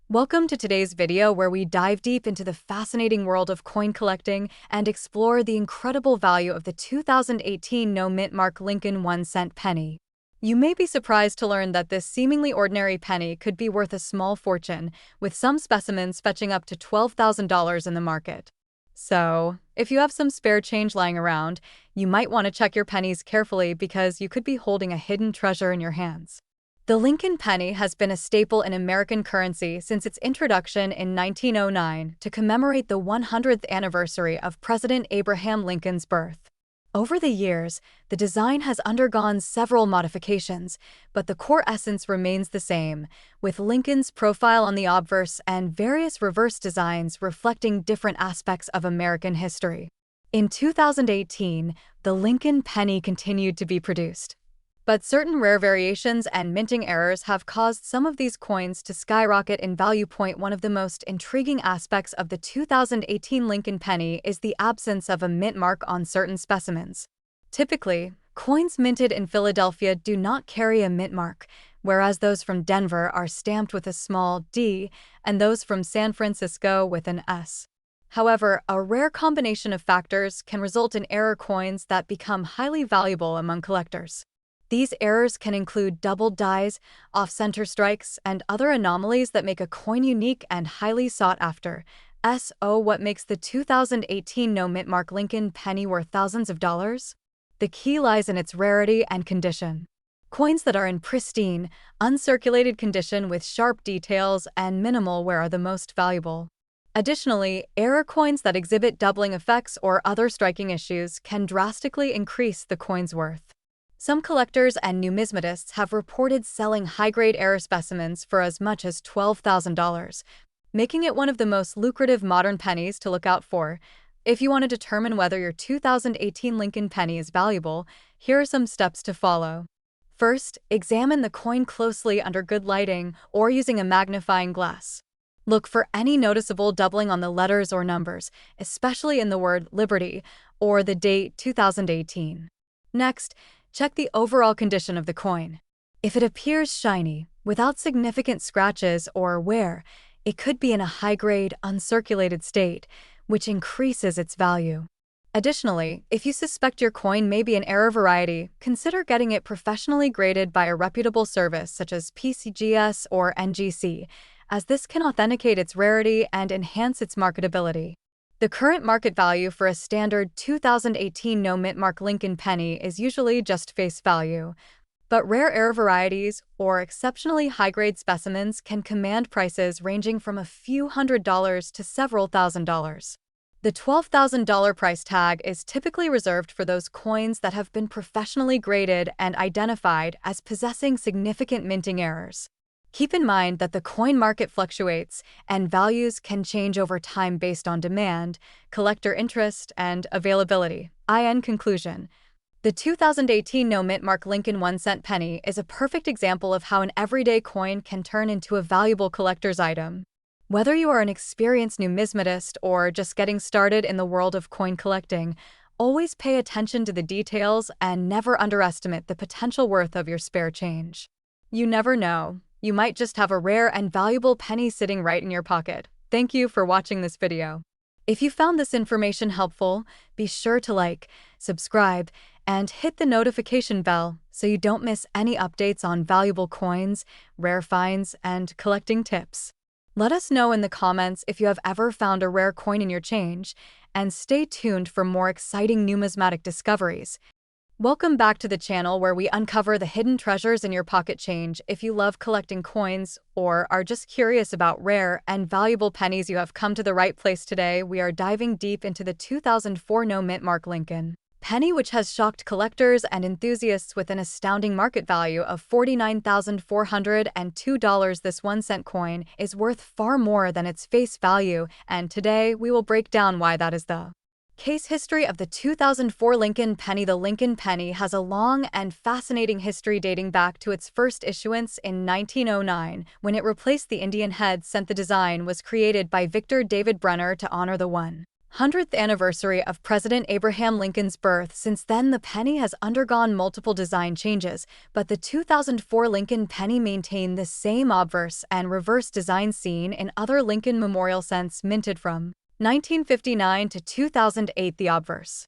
Welcome to today's video where we dive deep into the fascinating world of coin collecting and explore the incredible value of the 2018 no-mint mark Lincoln 1-cent penny. You may be surprised to learn that this seemingly ordinary penny could be worth a small fortune, with some specimens fetching up to $12,000 in the market. So, if you have some spare change lying around, you might want to check your pennies carefully because you could be holding a hidden treasure in your hands. The Lincoln penny has been a staple in American currency since its introduction in 1909 to commemorate the 100th anniversary of President Abraham Lincoln's birth. Over the years, the design has undergone several modifications, but the core essence remains the same, with Lincoln's profile on the obverse and various reverse designs reflecting different aspects of American history. In 2018, the Lincoln penny continued to be produced. But certain rare variations and minting errors have caused some of these coins to skyrocket in value. One of the most intriguing aspects of the 2018 Lincoln penny is the absence of a mint mark on certain specimens. Typically, coins minted in Philadelphia do not carry a mint mark, whereas those from Denver are stamped with a small D and those from San Francisco with an S. However, a rare combination of factors can result in error coins that become highly valuable among collectors. These errors can include doubled dies, off-center strikes, and other anomalies that make a coin unique and highly sought after. What makes the 2018 no-mint mark Lincoln penny worth thousands of dollars? The key lies in its rarity and condition. Coins that are in pristine, uncirculated condition with sharp details and minimal wear are the most valuable. Additionally, error coins that exhibit doubling effects or other striking issues can drastically increase the coin's worth. Some collectors and numismatists have reported selling high-grade error specimens for as much as $12,000, making it one of the most lucrative modern pennies to look out for. If you want to determine whether your 2018 Lincoln penny is valuable, here are some steps to follow. First, examine the coin closely under good lighting or using a magnifying glass. Look for any noticeable doubling on the letters or numbers, especially in the word Liberty or the date 2018. Next, check the overall condition of the coin. If it appears shiny, without significant scratches or wear, it could be in a high-grade, uncirculated state, which increases its value. Additionally, if you suspect your coin may be an error variety, consider getting it professionally graded by a reputable service such as PCGS or NGC, as this can authenticate its rarity and enhance its marketability. The current market value for a standard 2018 no-mint mark Lincoln penny is usually just face value, but rare error varieties or exceptionally high-grade specimens can command prices ranging from a few $100s to several $1,000s. The $12,000 price tag is typically reserved for those coins that have been professionally graded and identified as possessing significant minting errors. Keep in mind that the coin market fluctuates, and values can change over time based on demand, collector interest, and availability. In conclusion, the 2018 no-mint mark Lincoln 1-cent penny is a perfect example of how an everyday coin can turn into a valuable collector's item. Whether you are an experienced numismatist or just getting started in the world of coin collecting, always pay attention to the details and never underestimate the potential worth of your spare change. You never know. You might just have a rare and valuable penny sitting right in your pocket. Thank you for watching this video. If you found this information helpful, be sure to like, subscribe, and hit the notification bell so you don't miss any updates on valuable coins, rare finds, and collecting tips. Let us know in the comments if you have ever found a rare coin in your change, and stay tuned for more exciting numismatic discoveries. Welcome back to the channel where we uncover the hidden treasures in your pocket change. If you love collecting coins or are just curious about rare and valuable pennies, you have come to the right place today. We are diving deep into the 2004 no-mint mark Lincoln penny, which has shocked collectors and enthusiasts with an astounding market value of $49,402. This 1-cent coin is worth far more than its face value, and today we will break down why that is the case. History of the 2004 Lincoln penny. The Lincoln penny has a long and fascinating history dating back to its first issuance in 1909, when it replaced the Indian head cent. The design was created by Victor David Brenner to honor the 100th anniversary of President Abraham Lincoln's birth. Since then, the penny has undergone multiple design changes, but the 2004 Lincoln penny maintained the same obverse and reverse design seen in other Lincoln memorial cents minted from 1959 to 2008. The obverse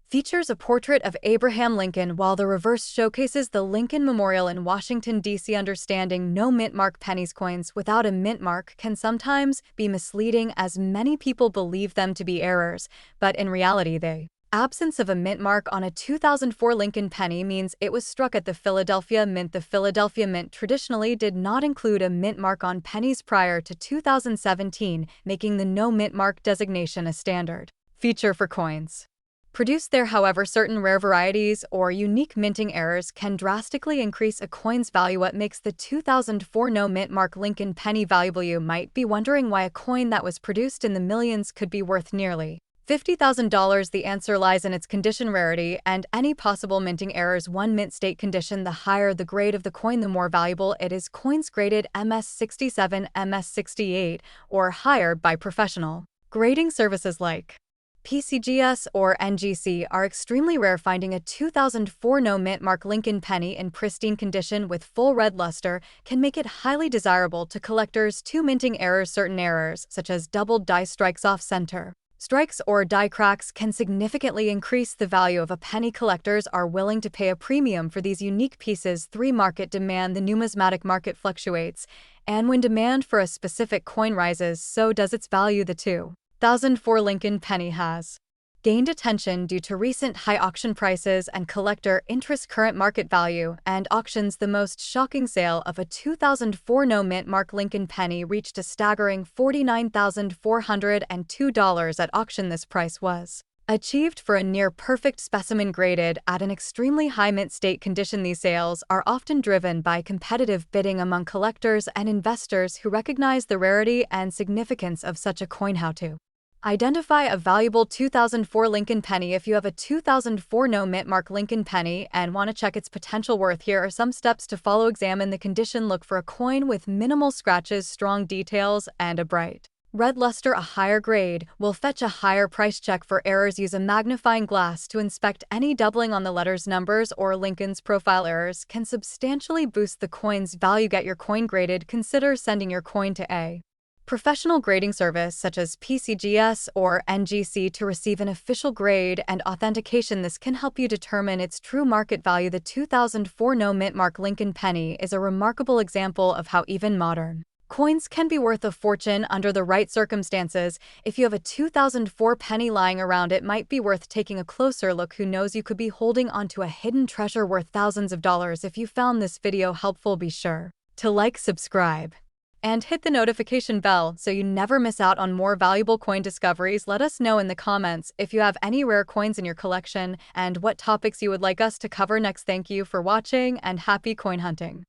features a portrait of Abraham Lincoln, while the reverse showcases the Lincoln Memorial in Washington, D.C. Understanding no mint mark pennies. Coins without a mint mark can sometimes be misleading, as many people believe them to be errors, but in reality the absence of a mint mark on a 2004 Lincoln penny means it was struck at the Philadelphia Mint. The Philadelphia Mint traditionally did not include a mint mark on pennies prior to 2017, making the no mint mark designation a standard feature for coins produced there. However, certain rare varieties or unique minting errors can drastically increase a coin's value. What makes the 2004 no mint mark Lincoln penny valuable? You might be wondering why a coin that was produced in the millions could be worth nearly $50,000. The answer lies in its condition, rarity, and any possible minting errors. 1. Mint state condition. The higher the grade of the coin, the more valuable it is. Coins graded MS67, MS68, or higher by professional grading services like PCGS or NGC are extremely rare. Finding a 2004 no mint mark Lincoln penny in pristine condition with full red luster can make it highly desirable to collectors. 2. Minting errors. Certain errors, such as doubled die strikes, off center strikes, or die cracks, can significantly increase the value of a penny. Collectors are willing to pay a premium for these unique pieces. 3. Market demand. The numismatic market fluctuates, and when demand for a specific coin rises, so does its value. The 2004 Lincoln penny has gained attention due to recent high auction prices and collector interest. Current market value and auctions. The most shocking sale of a 2004 no mint mark Lincoln penny reached a staggering $49,402 at auction. This price was achieved for a near-perfect specimen graded at an extremely high mint state condition. These sales are often driven by competitive bidding among collectors and investors who recognize the rarity and significance of such a coin. How to identify a valuable 2004 Lincoln penny. If you have a 2004 no mint mark Lincoln penny and want to check its potential worth, here are some steps to follow. Examine the condition. Look for a coin with minimal scratches, strong details, and a bright red luster. A higher grade will fetch a higher price. Check for errors. Use a magnifying glass to inspect any doubling on the letters, numbers, or Lincoln's profile. Errors can substantially boost the coin's value. Get your coin graded. Consider sending your coin to a professional grading service such as PCGS or NGC to receive an official grade and authentication. This can help you determine its true market value. The 2004 no mint mark Lincoln penny is a remarkable example of how even modern coins can be worth a fortune under the right circumstances. If you have a 2004 penny lying around, it might be worth taking a closer look. Who knows, you could be holding onto a hidden treasure worth thousands of dollars. If you found this video helpful, be sure to like, subscribe, and hit the notification bell so you never miss out on more valuable coin discoveries. Let us know in the comments if you have any rare coins in your collection and what topics you would like us to cover next. Thank you for watching and happy coin hunting.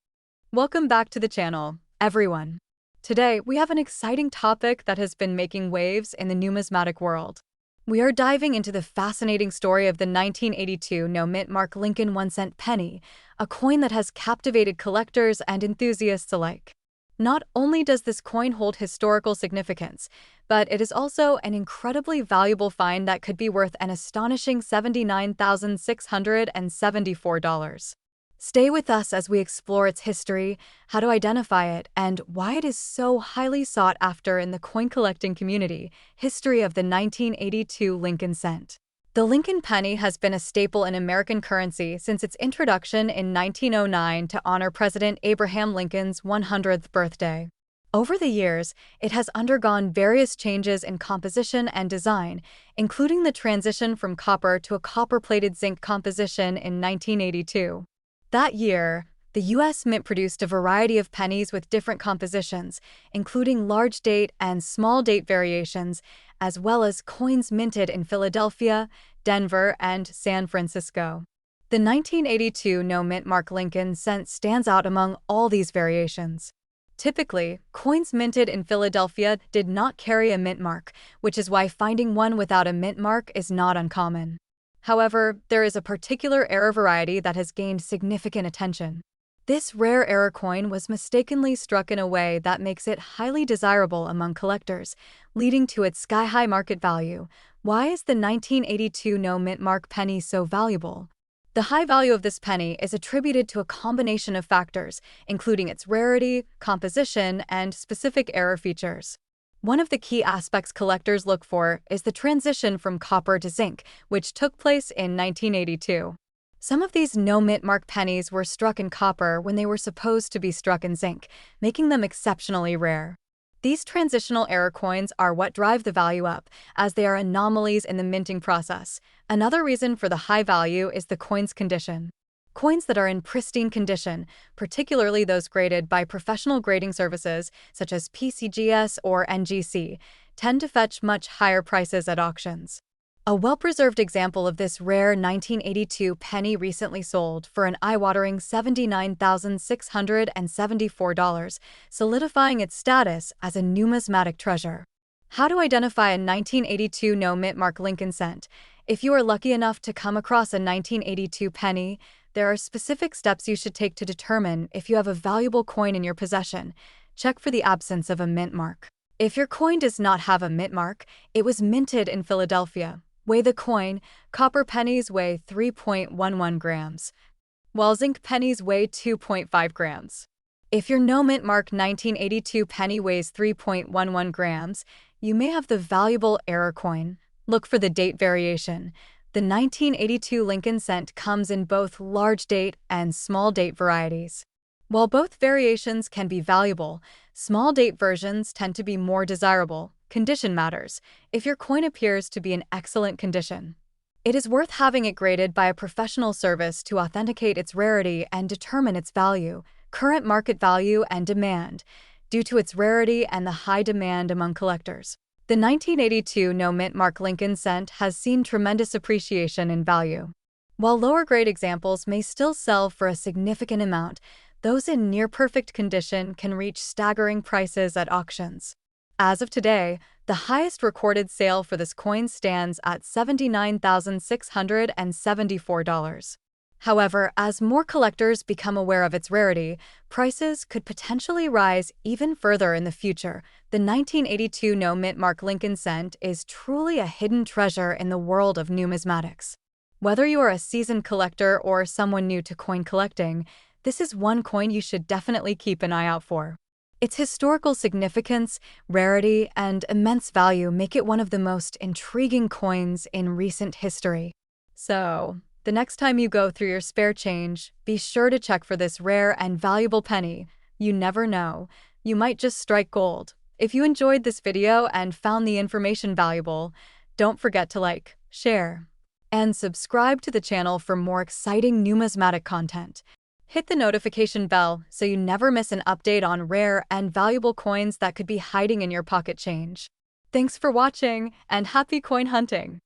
Welcome back to the channel, everyone. Today, we have an exciting topic that has been making waves in the numismatic world. We are diving into the fascinating story of the 1982 no mint mark Lincoln 1-cent penny, a coin that has captivated collectors and enthusiasts alike. Not only does this coin hold historical significance, but it is also an incredibly valuable find that could be worth an astonishing $79,674. Stay with us as we explore its history, how to identify it, and why it is so highly sought after in the coin collecting community. History of the 1982 Lincoln cent. The Lincoln penny has been a staple in American currency since its introduction in 1909 to honor President Abraham Lincoln's 100th birthday. Over the years, it has undergone various changes in composition and design, including the transition from copper to a copper-plated zinc composition in 1982. That year, the U.S. Mint produced a variety of pennies with different compositions, including large date and small date variations, as well as coins minted in Philadelphia, Denver, and San Francisco. The 1982 no mint mark Lincoln cent stands out among all these variations. Typically, coins minted in Philadelphia did not carry a mint mark, which is why finding one without a mint mark is not uncommon. However, there is a particular error variety that has gained significant attention. This rare era coin was mistakenly struck in a way that makes it highly desirable among collectors, leading to its sky-high market value. Why is the 1982 no-mint mark penny so valuable? The high value of this penny is attributed to a combination of factors, including its rarity, composition, and specific era features. One of the key aspects collectors look for is the transition from copper to zinc, which took place in 1982. Some of these no-mint mark pennies were struck in copper when they were supposed to be struck in zinc, making them exceptionally rare. These transitional era coins are what drive the value up, as they are anomalies in the minting process. Another reason for the high value is the coin's condition. Coins that are in pristine condition, particularly those graded by professional grading services such as PCGS or NGC, tend to fetch much higher prices at auctions. A well-preserved example of this rare 1982 penny recently sold for an eye-watering $79,674, solidifying its status as a numismatic treasure. How to identify a 1982 no-mint mark Lincoln cent? If you are lucky enough to come across a 1982 penny, there are specific steps you should take to determine if you have a valuable coin in your possession. Check for the absence of a mint mark. If your coin does not have a mint mark, it was minted in Philadelphia. Weigh the coin. Copper pennies weigh 3.11 grams, while zinc pennies weigh 2.5 grams. If your no-mint mark 1982 penny weighs 3.11 grams, you may have the valuable error coin. Look for the date variation. The 1982 Lincoln cent comes in both large date and small date varieties. While both variations can be valuable, small date versions tend to be more desirable. Condition matters. If your coin appears to be in excellent condition, it is worth having it graded by a professional service to authenticate its rarity and determine its value. Current market value and demand. Due to its rarity and the high demand among collectors, the 1982 no-mint mark Lincoln cent has seen tremendous appreciation in value. While lower-grade examples may still sell for a significant amount, those in near-perfect condition can reach staggering prices at auctions. As of today, the highest recorded sale for this coin stands at $79,674. However, as more collectors become aware of its rarity, prices could potentially rise even further in the future. The 1982 no-mint mark Lincoln cent is truly a hidden treasure in the world of numismatics. Whether you are a seasoned collector or someone new to coin collecting, this is one coin you should definitely keep an eye out for. Its historical significance, rarity, and immense value make it one of the most intriguing coins in recent history. So, the next time you go through your spare change, be sure to check for this rare and valuable penny. You never know, you might just strike gold. If you enjoyed this video and found the information valuable, don't forget to like, share, and subscribe to the channel for more exciting numismatic content. Hit the notification bell so you never miss an update on rare and valuable coins that could be hiding in your pocket change. Thanks for watching, and happy coin hunting!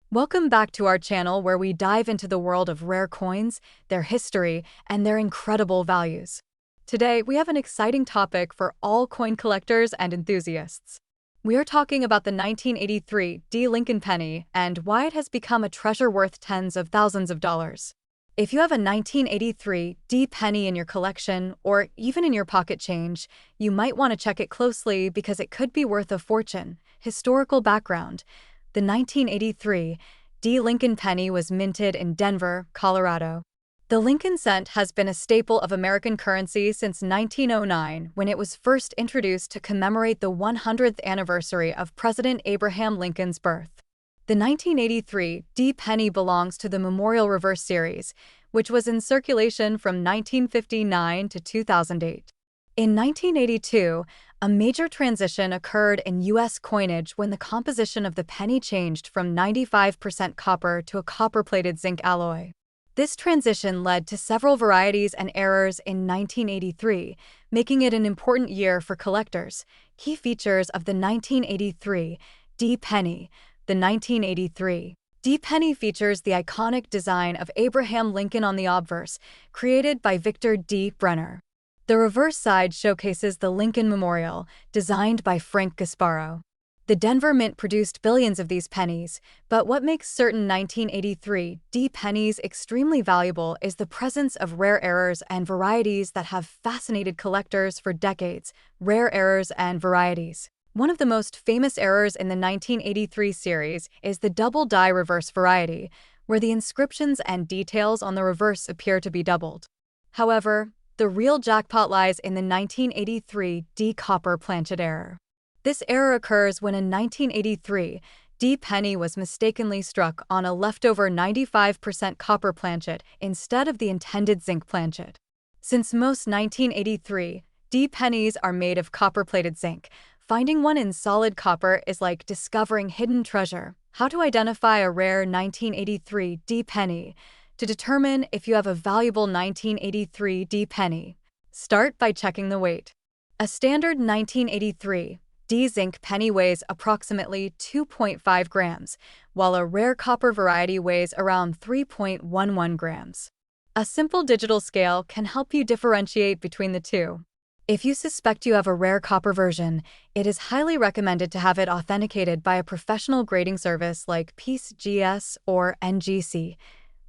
Welcome back to our channel where we dive into the world of rare coins, their history, and their incredible values. Today, we have an exciting topic for all coin collectors and enthusiasts. We are talking about the 1983 D Lincoln penny and why it has become a treasure worth tens of thousands of dollars. If you have a 1983 D penny in your collection or even in your pocket change, you might want to check it closely because it could be worth a fortune. Historical background. The 1983 D Lincoln penny was minted in Denver, Colorado. The Lincoln cent has been a staple of American currency since 1909, when it was first introduced to commemorate the 100th anniversary of President Abraham Lincoln's birth. The 1983 D penny belongs to the Memorial Reverse series, which was in circulation from 1959 to 2008. In 1982, a major transition occurred in U.S. coinage when the composition of the penny changed from 95% copper to a copper-plated zinc alloy. This transition led to several varieties and errors in 1983, making it an important year for collectors. Key features of the 1983 D penny. The 1983 D penny features the iconic design of Abraham Lincoln on the obverse, created by Victor D. Brenner. The reverse side showcases the Lincoln Memorial, designed by Frank Gasparo. The Denver Mint produced billions of these pennies, but what makes certain 1983 D pennies extremely valuable is the presence of rare errors and varieties that have fascinated collectors for decades. Rare errors and varieties. One of the most famous errors in the 1983 series is the double die reverse variety, where the inscriptions and details on the reverse appear to be doubled. However, the real jackpot lies in the 1983 D copper planchet error. This error occurs when a 1983 D penny was mistakenly struck on a leftover 95% copper planchet instead of the intended zinc planchet. Since most 1983 D pennies are made of copper-plated zinc, finding one in solid copper is like discovering hidden treasure. How to identify a rare 1983 D penny? To determine if you have a valuable 1983 D penny, start by checking the weight. A standard 1983 D zinc penny weighs approximately 2.5 grams, while a rare copper variety weighs around 3.11 grams. A simple digital scale can help you differentiate between the two. If you suspect you have a rare copper version, it is highly recommended to have it authenticated by a professional grading service like PeaceGS or NGC.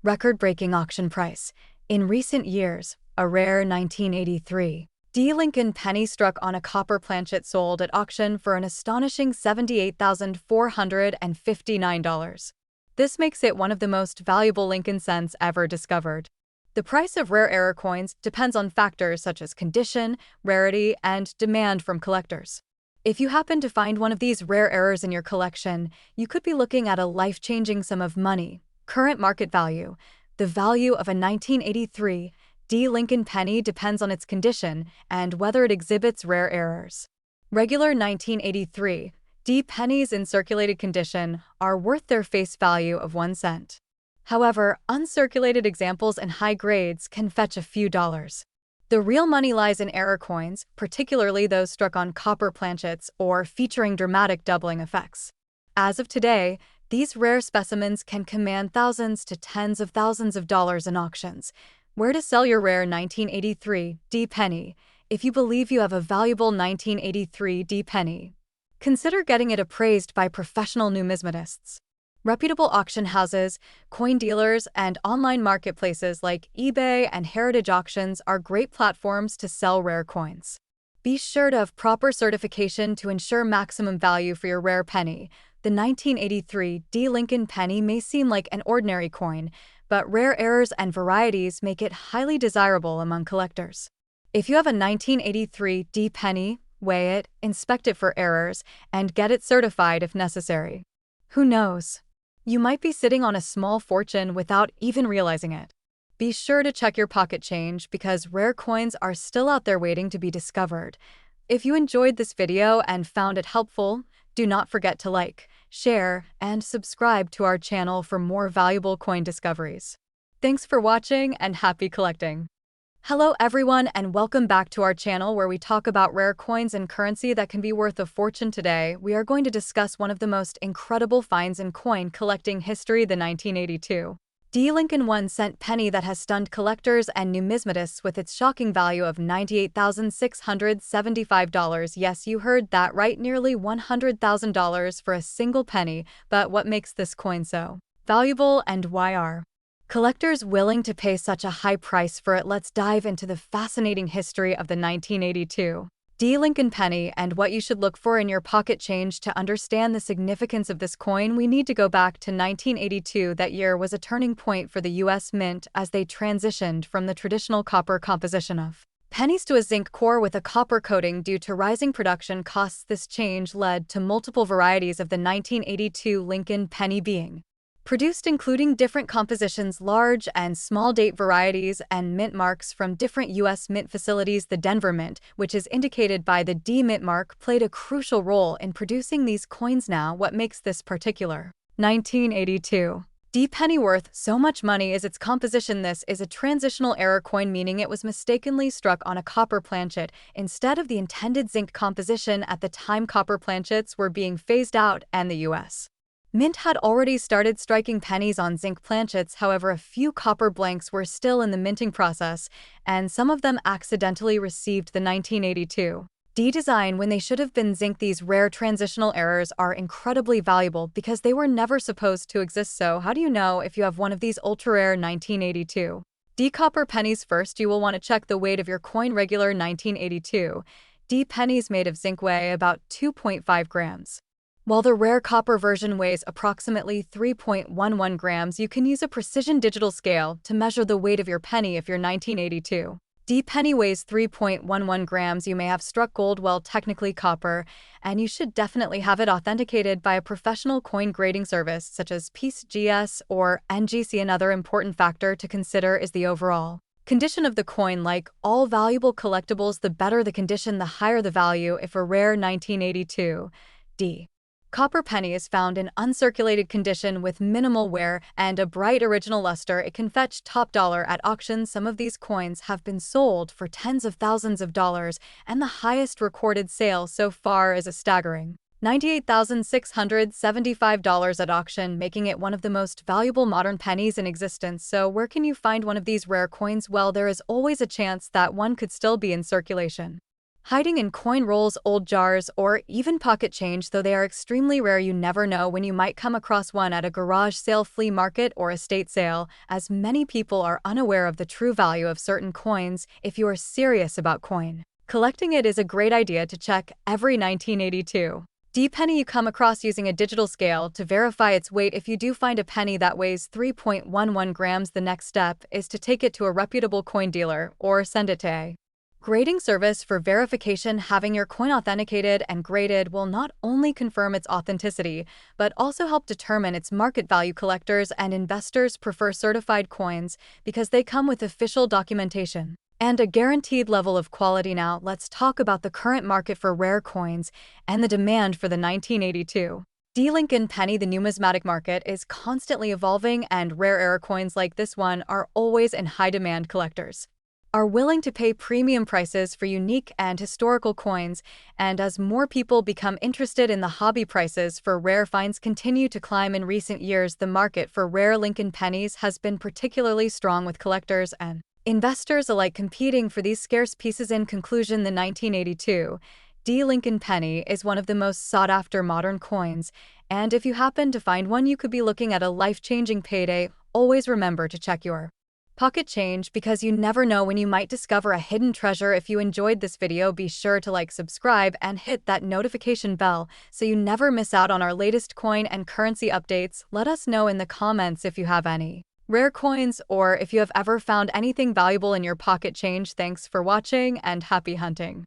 Record-breaking auction price. In recent years, a rare 1983 D Lincoln penny struck on a copper planchet sold at auction for an astonishing $78,459. This makes it one of the most valuable Lincoln cents ever discovered. The price of rare error coins depends on factors such as condition, rarity, and demand from collectors. If you happen to find one of these rare errors in your collection, you could be looking at a life-changing sum of money. Current market value. The value of a 1983 D Lincoln penny depends on its condition and whether it exhibits rare errors. Regular 1983 D pennies in circulated condition are worth their face value of 1 cent. However, uncirculated examples in high grades can fetch a few dollars. The real money lies in error coins, particularly those struck on copper planchets or featuring dramatic doubling effects. As of today, these rare specimens can command thousands to tens of thousands of dollars in auctions. Where to sell your rare 1983 D penny? If you believe you have a valuable 1983 D penny, consider getting it appraised by professional numismatists. Reputable auction houses, coin dealers, and online marketplaces like eBay and Heritage Auctions are great platforms to sell rare coins. Be sure to have proper certification to ensure maximum value for your rare penny. The 1983 D Lincoln penny may seem like an ordinary coin, but rare errors and varieties make it highly desirable among collectors. If you have a 1983 D penny, weigh it, inspect it for errors, and get it certified if necessary. Who knows? You might be sitting on a small fortune without even realizing it. Be sure to check your pocket change because rare coins are still out there waiting to be discovered. If you enjoyed this video and found it helpful, do not forget to like, share, and subscribe to our channel for more valuable coin discoveries. Thanks for watching and happy collecting! Hello everyone and welcome back to our channel where we talk about rare coins and currency that can be worth a fortune. Today, we are going to discuss one of the most incredible finds in coin collecting history, the 1982 D Lincoln 1-cent penny that has stunned collectors and numismatists with its shocking value of $98,675. Yes, you heard that right, nearly $100,000 for a single penny. But what makes this coin so valuable and why are collectors willing to pay such a high price for it? Let's dive into the fascinating history of the 1982 D Lincoln penny and what you should look for in your pocket change. To understand the significance of this coin, we need to go back to 1982. That year was a turning point for the U.S. Mint as they transitioned from the traditional copper composition of pennies to a zinc core with a copper coating. Due to rising production costs, this change led to multiple varieties of the 1982 Lincoln penny being produced, including different compositions, large and small date varieties, and mint marks from different U.S. mint facilities. The Denver Mint, which is indicated by the D mint mark, played a crucial role in producing these coins. Now, what makes this particular 1982 D penny worth so much money is its composition. This is a transitional error coin, meaning it was mistakenly struck on a copper planchet instead of the intended zinc composition. At the time, copper planchets were being phased out and the U.S. Mint had already started striking pennies on zinc planchets. However, a few copper blanks were still in the minting process, and some of them accidentally received the 1982 D. Design. When they should have been zinc, these rare transitional errors are incredibly valuable because they were never supposed to exist. So how do you know if you have one of these ultra-rare 1982? D. Copper pennies. First, you will want to check the weight of your coin. Regular 1982 D pennies made of zinc weigh about 2.5 grams. While the rare copper version weighs approximately 3.11 grams, you can use a precision digital scale to measure the weight of your penny. If your 1982 D penny weighs 3.11 grams, you may have struck gold, well, technically copper, and you should definitely have it authenticated by a professional coin grading service such as PCGS or NGC. Another important factor to consider is the overall condition of the coin. Like all valuable collectibles, the better the condition, the higher the value. If a rare 1982 D copper penny is found in uncirculated condition with minimal wear and a bright original luster, it can fetch top dollar at auction. Some of these coins have been sold for tens of thousands of dollars, and the highest recorded sale so far is a staggering $98,675 at auction, making it one of the most valuable modern pennies in existence. So where can you find one of these rare coins? Well, there is always a chance that one could still be in circulation, hiding in coin rolls, old jars, or even pocket change. Though they are extremely rare, you never know when you might come across one at a garage sale, flea market, or estate sale, as many people are unaware of the true value of certain coins. If you are serious about coin collecting, it is a great idea to check every 1982 D penny you come across using a digital scale to verify its weight. If you do find a penny that weighs 3.11 grams, the next step is to take it to a reputable coin dealer or send it to a grading service for verification. Having your coin authenticated and graded will not only confirm its authenticity, but also help determine its market value. Collectors and investors prefer certified coins because they come with official documentation and a guaranteed level of quality. Now, let's talk about the current market for rare coins and the demand for the 1982 D Lincoln penny. The numismatic market is constantly evolving, and rare era coins like this one are always in high demand. Collectors are willing to pay premium prices for unique and historical coins, and as more people become interested in the hobby, prices for rare finds continue to climb. In recent years, the market for rare Lincoln pennies has been particularly strong, with collectors and investors alike competing for these scarce pieces. In conclusion, the 1982 D Lincoln penny is one of the most sought-after modern coins, and if you happen to find one, you could be looking at a life-changing payday. Always remember to check your pocket change, because you never know when you might discover a hidden treasure. If you enjoyed this video, be sure to like, subscribe, and hit that notification bell so you never miss out on our latest coin and currency updates. Let us know in the comments if you have any rare coins or if you have ever found anything valuable in your pocket change. Thanks for watching and happy hunting.